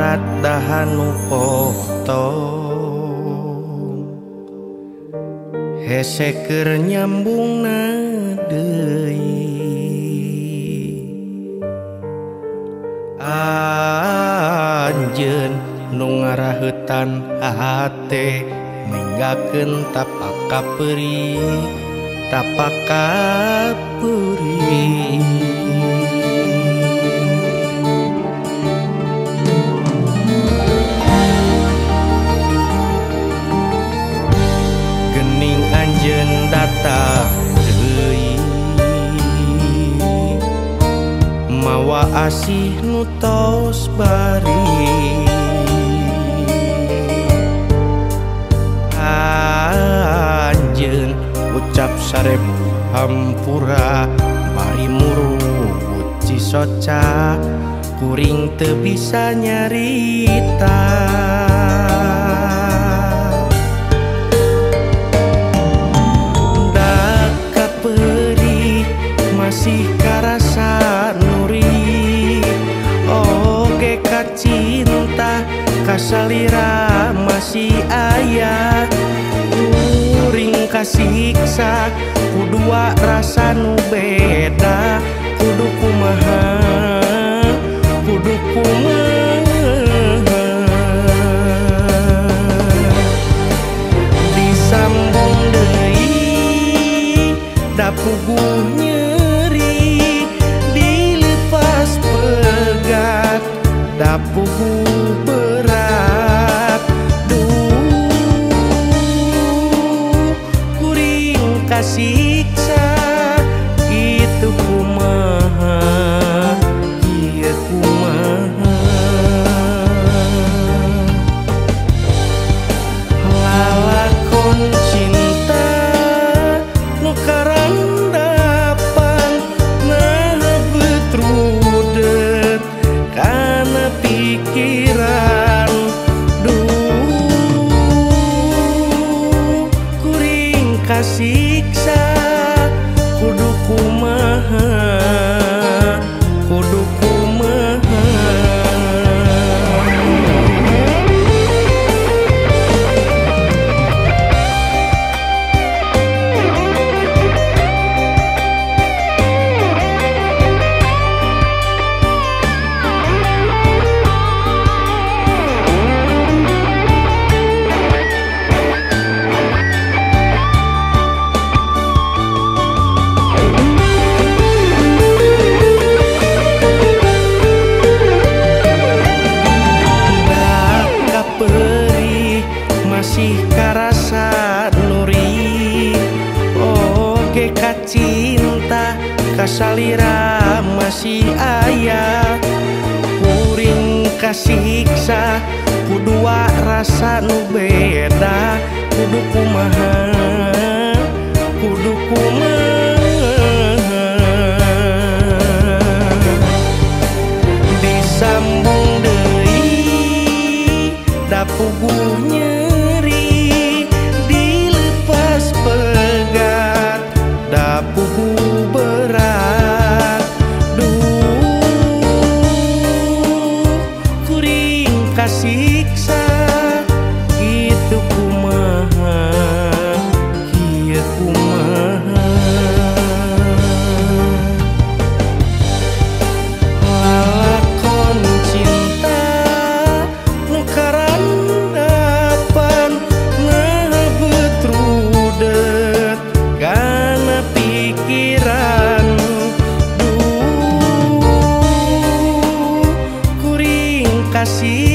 ibarat dahan nu potong hese keur nyambungna deui. Anjeun nu ngaraheutan hate minggakeun tapak kaperi tapak kaperi. Gening anjeun datang deui mawa asih nu tos bari. Anjeun ucap sarebu hampura bari murut cisoca kuring teu bisa nyarita. Da kaperi masih karasa nuri oge ka cinta kasalira masih aya. Kuring kasiksa kudua rasa nu beda kudu kumaha kudu kumaha. Disambung deui da puguh nyeri dilepas pegat da puguh berat. Kasiksa kitu kumaha ieu kumaha. Lalakon cinta nu karandapan nah betrudet kana pikiran. Kuring kasiksa kudu kumaha kudu kumaha. Masih karasa nuri oge ka cinta kasalira masih aya. Kuring kasiksa kudua rasa nu beda kudu kumaha kudu kumaha. Disambung deui da puguh nyeri dilepas pegat da puguh berat. Kuring kasiksa kitu kumaha ieu kumaha. Lalakon cinta nu karandapan nah betrudet kana pikiran. Kuring kasih